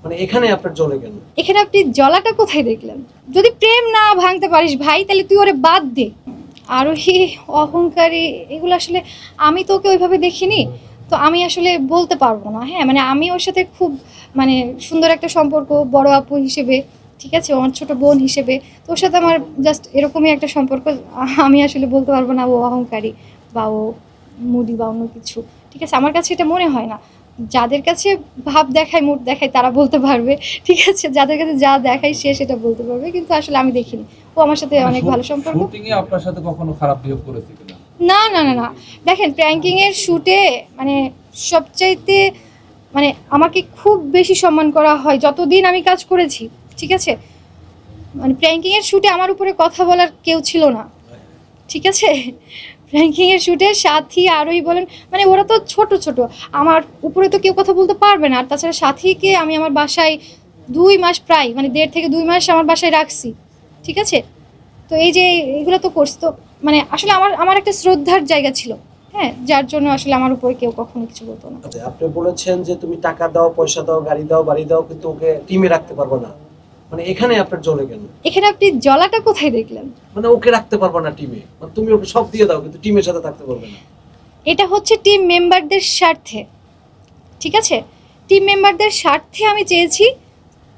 মানে এখানে আপনার জ্বলে কেন? এখানে আপনি জ্বলাটা কোথায় দেখলেন? যদি প্রেম না ভাঙতে পারিস ভাই তাহলে তুই ওরে বাদ দে। আরোহী অহংকারী এগুলো আসলে আমি তো ওকে ওইভাবে দেখিনি, তো আমি আসলে বলতে পারবো না। হ্যাঁ মানে আমি ওর সাথে খুব মানে সুন্দর একটা সম্পর্ক, বড় আপু হিসেবে, ঠিক আছে, আমার ছোট বোন হিসেবে, তো ওর সাথে আমার জাস্ট এরকমই একটা সম্পর্ক। আমি আসলে বলতে পারবো না ও অহংকারী বা ও মুডি বা অন্য কিছু, ঠিক আছে, আমার কাছে এটা মনে হয় না। যাদের কাছে ভাব দেখায়, মুড দেখায় তারা বলতে পারবে, ঠিক আছে, যাদের কাছে যা দেখায় সে সেটা বলতে পারবে, কিন্তু আসলে আমি দেখিনি ও আমার সাথে অনেক ভালো সম্পর্ক। শুটিং এ আপনার সাথে কখনো খারাপ বিহেভ করেছে কিনা? না না না না, দেখেন প্র্যাঙ্কিং এর শুটে মানে সবচাইতে মানে আমাকে খুব বেশি সম্মান করা হয় যতদিন আমি কাজ করেছি, ঠিক আছে। মানে প্র্যাঙ্কিং এর শুটে আমার উপরে কথা বলার কেউ ছিল না, ঠিক আছে। প্র্যাঙ্কিং এর শুটে সাথী আরোই বলেন, মানে ওরা তো ছোট ছোট, আমার উপরে তো কেউ কথা বলতে পারবে না। আর তাছাড়া সাথীকে আমি আমার বাসায় 2 মাস, প্রায় মানে 1.5 থেকে 2 মাস আমার বাসায় রাখছি, ঠিক আছে। তো এই যে এগুলো তো করছি, তো মানে আসলে আমার আমার একটা শ্রদ্ধার জায়গা ছিল, হ্যাঁ, যার জন্য আসলে আমার উপরে কেউ কখনো কিছু বলতো না। আপনি বলেছেন যে তুমি টাকা দাও, পয়সা দাও, গাড়ি দাও, বাড়ি দাও, কিন্তু ওকে টিমে রাখতে পারবো না। মানে এখানে আপনার জ্বলে কেন? এখানে আপনি জ্বলাটা কোথায় দেখলেন? মানে ওকে রাখতে পারবো না টিমে, মানে তুমি ওকে সব দিয়ে দাও কিন্তু টিমের সাথে থাকতে পারবে না। এটা হচ্ছে টিম মেম্বারদের স্বার্থে, ঠিক আছে, টিম মেম্বারদের স্বার্থে আমি চেয়েছি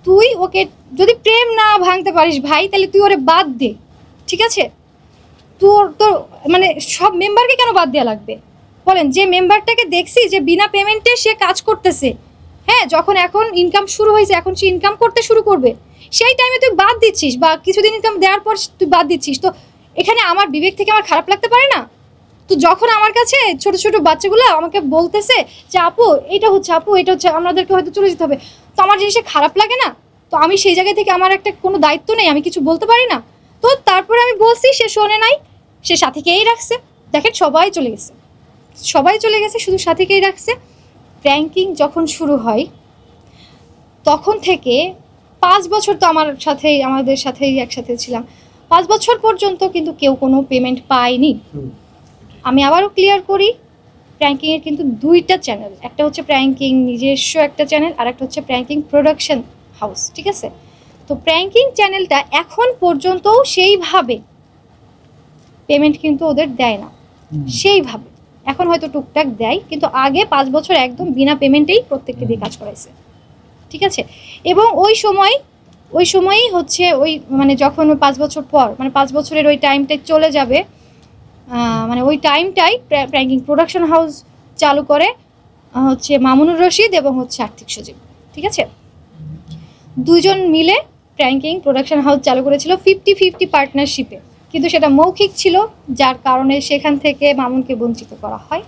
তুই ওকে, যদি প্রেম না ভাঙতে পারিস ভাই তাহলে তুই ওরে বাদ দে, ঠিক আছে। তোর তোর মানে সব মেম্বারকে কেন বাদ দেওয়া লাগবে বলেন? যে মেম্বারটাকে দেখছি যে বিনা পেমেন্টে সে কাজ করতেছে, হ্যাঁ, যখন এখন ইনকাম শুরু হয়েছে, এখন সে ইনকাম করতে শুরু করবে, সেই টাইমে তুই বাদ দিচ্ছিস, বা কিছুদিন ইনকাম দেওয়ার পর তুই বাদ দিচ্ছিস, তো এখানে আমার বিবেক থেকে আমার খারাপ লাগতে পারে না? তো যখন আমার কাছে ছোট ছোট বাচ্চাগুলো আমাকে বলতেছে যে আপু এটা হচ্ছে, আপু এটা হচ্ছে, আমাদেরকে হয়তো চলে যেতে হবে, তো আমার জিনিসটা খারাপ লাগে না? তো আমি সেই জায়গা থেকে আমার একটা কোনো দায়িত্ব নেই, আমি কিছু বলতে পারি না? তো তারপরে আমি বলছি, সে শোনে নাই, সে সাথীকেই রাখছে। দেখেন সবাই চলে গেছে, সবাই চলে গেছে, শুধু সাথীকেই রাখছে। প্র্যাঙ্কিং যখন শুরু হয় তখন থেকে 5 বছর তো আমার সাথেই, আমাদের সাথেই একসাথে ছিলাম, 5 বছর পর্যন্ত কিন্তু কেউ কোনো পেমেন্ট পায়নি। আমি আবারও ক্লিয়ার করি, প্র্যাঙ্কিংয়ের কিন্তু 2টা চ্যানেল, একটা হচ্ছে প্র্যাঙ্কিং নিজস্ব একটা চ্যানেল, আর একটা হচ্ছে প্র্যাঙ্কিং প্রোডাকশন হাউস, ঠিক আছে। তো প্র্যাঙ্কিং চ্যানেলটা এখন পর্যন্তও সেইভাবে পেমেন্ট কিন্তু ওদের দেয় না, সেইভাবে এখন হয়তো টুকটাক দেয়, কিন্তু আগে 5 বছর একদম বিনা পেমেন্টেই প্রত্যেককে দিয়ে কাজ করাইছে, ঠিক আছে। এবং ওই সময়ই হচ্ছে ওই মানে যখন 5 বছর পর, মানে 5 বছরের ওই টাইমটাই চলে যাবে, মানে ওই টাইমটাই প্র্যাঙ্কিং প্রোডাকশন হাউস চালু করে হচ্ছে মামুনুর রশিদ এবং হচ্ছে আর্থিক সচিব, ঠিক আছে। দুজন মিলে প্র্যাঙ্কিং প্রোডাকশন হাউস চালু করেছিল 50-50 পার্টনারশিপে, কিন্তু সেটা মৌখিক ছিল, যার কারণে সেখান থেকে মামুনকে বঞ্চিত করা হয়।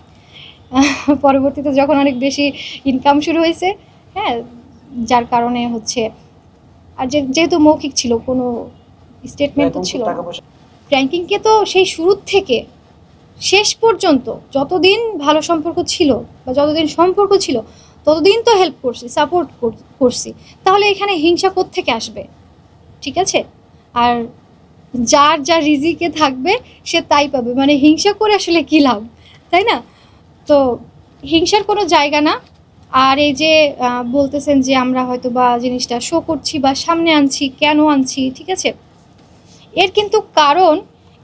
পরবর্তীতে যখন অনেক বেশি ইনকাম শুরু হয়েছে, হ্যাঁ, যার কারণে হচ্ছে, আর যেহেতু মৌখিক ছিল, কোনো স্টেটমেন্ট তো ছিল না। প্র্যাঙ্কিংকে তো সেই শুরুর থেকে শেষ পর্যন্ত যতদিন ভালো সম্পর্ক ছিল বা যতদিন সম্পর্ক ছিল ততদিন তো হেল্প করছি, সাপোর্ট করছি, তাহলে এখানে হিংসা কোত্থেকে আসবে? ঠিক আছে, আর যার যা রিজিকে থাকবে সে তাই পাবে, মানে হিংসা করে আসলে কী লাভ, তাই না? তো হিংসার কোনো জায়গা না। আর এই যে বলতেছেন যে আমরা হয়তো বা জিনিসটা শো করছি বা সামনে আনছি, কেন আনছি, ঠিক আছে, এর কিন্তু কারণ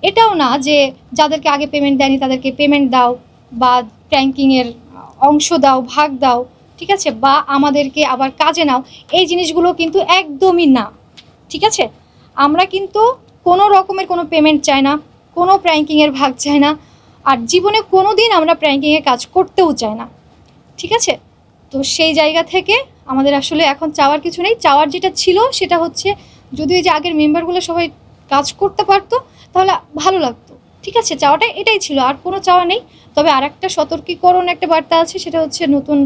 এটাও না যে যাদেরকে আগে পেমেন্ট দেয়নি তাদেরকে পেমেন্ট দাও, বা প্র্যাঙ্কিংয়ের অংশ দাও, ভাগ দাও, ঠিক আছে, বা আমাদেরকে আবার কাজে নাও, এই জিনিসগুলো কিন্তু একদমই না, ঠিক আছে। আমরা কিন্তু কোনো রকমের কোনো পেমেন্ট চাই না, কোনো প্র্যাঙ্কিংয়ের ভাগ চাই না, আর জীবনে কোনো দিন আমরা প্র্যাঙ্কিংয়ে কাজ করতেও চাই না, ঠিক আছে। তো সেই জায়গা থেকে আমাদের আসলে এখন চাওয়ার কিছু নেই। চাওয়ার যেটা ছিল সেটা হচ্ছে যদি ওই যে আগের মেম্বারগুলো সবাই কাজ করতে পারতো তাহলে ভালো লাগতো, ঠিক আছে, চাওয়াটা এটাই ছিল, আর কোনো চাওয়া নেই। তবে আর একটা সতর্কীকরণ একটা বার্তা আছে, সেটা হচ্ছে নতুন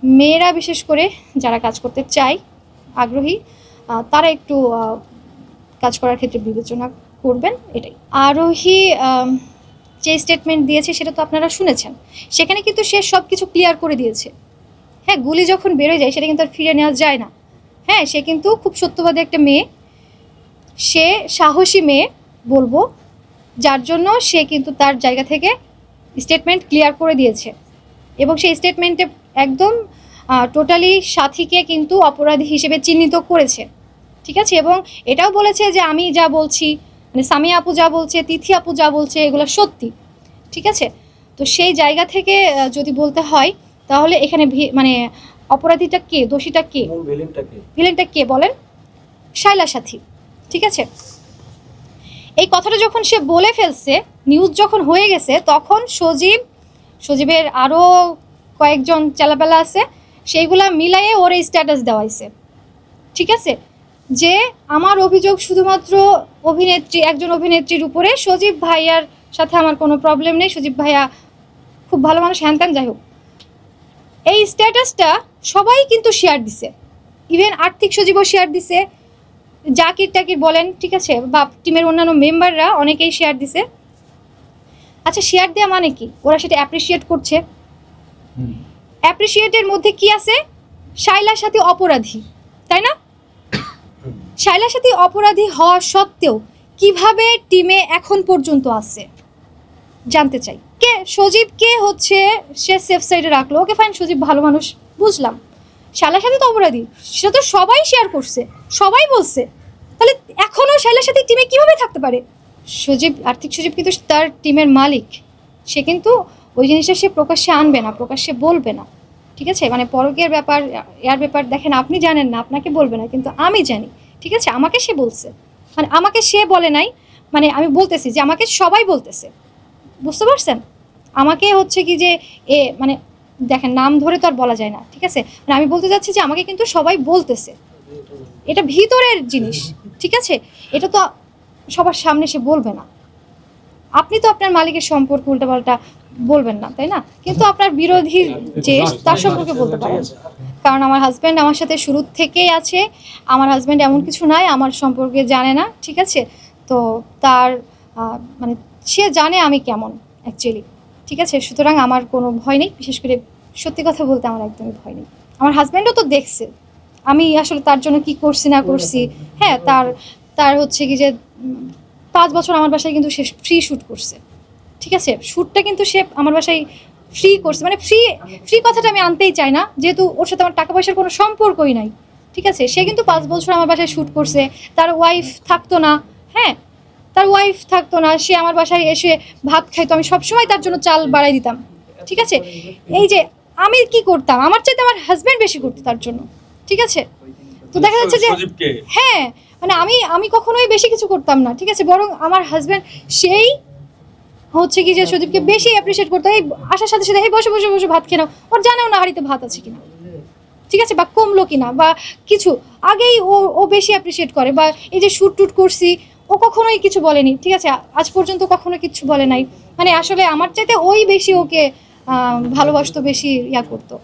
মেয়েরা বিশেষ করে যারা কাজ করতে চায়, আগ্রহী, তারা একটু কাজ করার ক্ষেত্রে বিবেচনা করবেন, এটাই। আরোহী যে স্টেটমেন্ট দিয়েছে সেটা তো আপনারা শুনেছেন, সেখানে কিন্তু সে সব কিছু ক্লিয়ার করে দিয়েছে। হ্যাঁ, গুলি যখন বেরোয় যায় সেটা কিন্তু আর ফিরে নেওয়া যায় না। হ্যাঁ, সে কিন্তু খুব সত্যবাদী একটা মেয়ে, সে সাহসী মেয়ে বলবো, যার জন্য সে কিন্তু তার জায়গা থেকে স্টেটমেন্ট ক্লিয়ার করে দিয়েছে, এবং সেই স্টেটমেন্টে একদম টোটালি সাথীকে কিন্তু অপরাধী হিসেবে চিহ্নিত করেছে, ঠিক আছে। এবং এটাও বলেছে যে আমি যা বলছি, মানে সামিয়া আপু যা বলছে, তিথি আপু যা বলছে, এগুলো সত্যি, ঠিক আছে। তো সেই জায়গা থেকে যদি বলতে হয় তাহলে এখানে মানে অপরাধীটা কে, দোষীটা কে, মূল ভিলেনটাকে ভিলেনটা কে বলেন? শায়লা সাথী, ঠিক আছে। এই কথাটা যখন সে বলে ফেলছে, নিউজ যখন হয়ে গেছে, তখন সজীবের আরও কয়েকজন চেলাপেলা আছে, সেইগুলা মিলাইয়ে ওর এই স্ট্যাটাস দেওয়াইছে, ঠিক আছে। যে আমার অভিযোগ শুধুমাত্র একজন অভিনেত্রীর উপরে, সজীব ভাইয়ার সাথে আমার কোনো প্রবলেম নেই, সজীব ভাইয়া খুব ভালো মানুষ, হ্যান ত্যান, যাই হোক। এই স্ট্যাটাসটা সবাই কিন্তু শেয়ার দিছে, ইভেন আর্থিক সজীবও শেয়ার দিছে, জাকির টাকির বলেন, ঠিক আছে, বা টিমের অন্যান্য মেম্বাররা অনেকেই শেয়ার দিছে। আচ্ছা, শেয়ার দেওয়া মানে কি? ওরা সেটা অ্যাপ্রিসিয়েট করছে। অ্যাপ্রিসিয়েটের মধ্যে কি আছে? শায়লার সাথে অপরাধী, তাই না? শায়লার সাথে অপরাধী হওয়া সত্ত্বেও কিভাবে টিমে এখন পর্যন্ত আছে জানতে চাই। কে সজীব, কে হচ্ছে সে সেফ সাইডে রাখলো, ওকে ফাইন, সজীব ভালো মানুষ, বুঝলাম। শায়লার সাথে তো অপরাধী, সেটা তো সবাই শেয়ার করছে, সবাই বলছে, তাহলে এখনও শায়লার সাথে টিমে কিভাবে থাকতে পারে? আর্থিক সজীব কিন্তু তার টিমের মালিক, সে কিন্তু ওই জিনিসটা সে প্রকাশ্যে আনবে না, প্রকাশ্যে বলবে না, ঠিক আছে। মানে পরকের ব্যাপার, এর ব্যাপার দেখেন, আপনি জানেন না, আপনাকে বলবে না, কিন্তু আমি জানি, ঠিক আছে। আমাকে সে বলছে, মানে আমাকে সে বলে নাই, মানে আমি বলতেছি যে আমাকে সবাই বলতেছে, বুঝতে পারছেন? আমাকে হচ্ছে কি যে মানে দেখেন, নাম ধরে তো আর বলা যায় না, ঠিক আছে। মানে আমি বলতে চাচ্ছি যে আমাকে কিন্তু সবাই বলতেছে, এটা ভিতরের জিনিস, ঠিক আছে। এটা তো সবার সামনে সে বলবে না। আপনি তো আপনার মালিকের সম্পর্কে উল্টাপাল্টা বলবেন না, তাই না? কিন্তু আপনার বিরোধী যে তার সম্পর্কে বলতে পারেন, কারণ আমার হাজব্যান্ড আমার সাথে শুরু থেকেই আছে, আমার হাজব্যান্ড এমন কিছু নাই আমার সম্পর্কে জানে না, ঠিক আছে। তো তার মানে সে জানে আমি কেমন অ্যাকচুয়ালি, ঠিক আছে। সুতরাং আমার কোনো ভয় নেই, বিশেষ করে সত্যি কথা বলতে আমার একদমই ভয় নেই। আমার হাজব্যান্ডও তো দেখছে আমি আসলে তার জন্য কি করছি না করছি। হ্যাঁ, তার হচ্ছে কি যে 5 বছর আমার বাসায় কিন্তু সে ফ্রি শ্যুট করছে, ঠিক আছে। শ্যুটটা কিন্তু সে আমার বাসায় ফ্রি করছে, মানে ফ্রি কথাটা আমি আনতেই চাই না, যেহেতু ওর সাথে আমার টাকা পয়সার কোনো সম্পর্কই নাই, ঠিক আছে। সে কিন্তু 5 বছর আমার বাসায় শ্যুট করছে, তার ওয়াইফ থাকতো না, হ্যাঁ, তার ওয়াইফ থাকতো না, সে আমার বাসায় এসে ভাত খাইতো, আমি সবসময় তার জন্য চাল বাড়াই দিতাম, ঠিক আছে। এই যে আমি কি করতাম, আমার চাইতে আমার হাজব্যান্ড বেশি করতো তার জন্য, ঠিক আছে। তো দেখা যাচ্ছে যে হ্যাঁ, মানে আমি কখনোই বেশি কিছু করতাম না, ঠিক আছে, বরং আমার হাজব্যান্ড সেই হচ্ছে কি যে সজীবকে বেশি অ্যাপ্রিসিয়েট করতো। এই আসার সাথে সাথে এই বসে বসে বসে ভাত খেয়ে নাও, ওর জানেও না হাঁড়িতে ভাত আছে কিনা, ঠিক আছে, বা কমলো কিনা বা কিছু, আগেই ও বেশি অ্যাপ্রিসিয়েট করে। বা এই যে শ্যুট টুট করছি, ও কখনোই কিছু বলেনি, ঠিক আছে, আজ পর্যন্ত কখনো কিছু বলে নাই। মানে আসলে আমার চাইতে ওই বেশি ওকে ভালোবাসতো, বেশি করতো।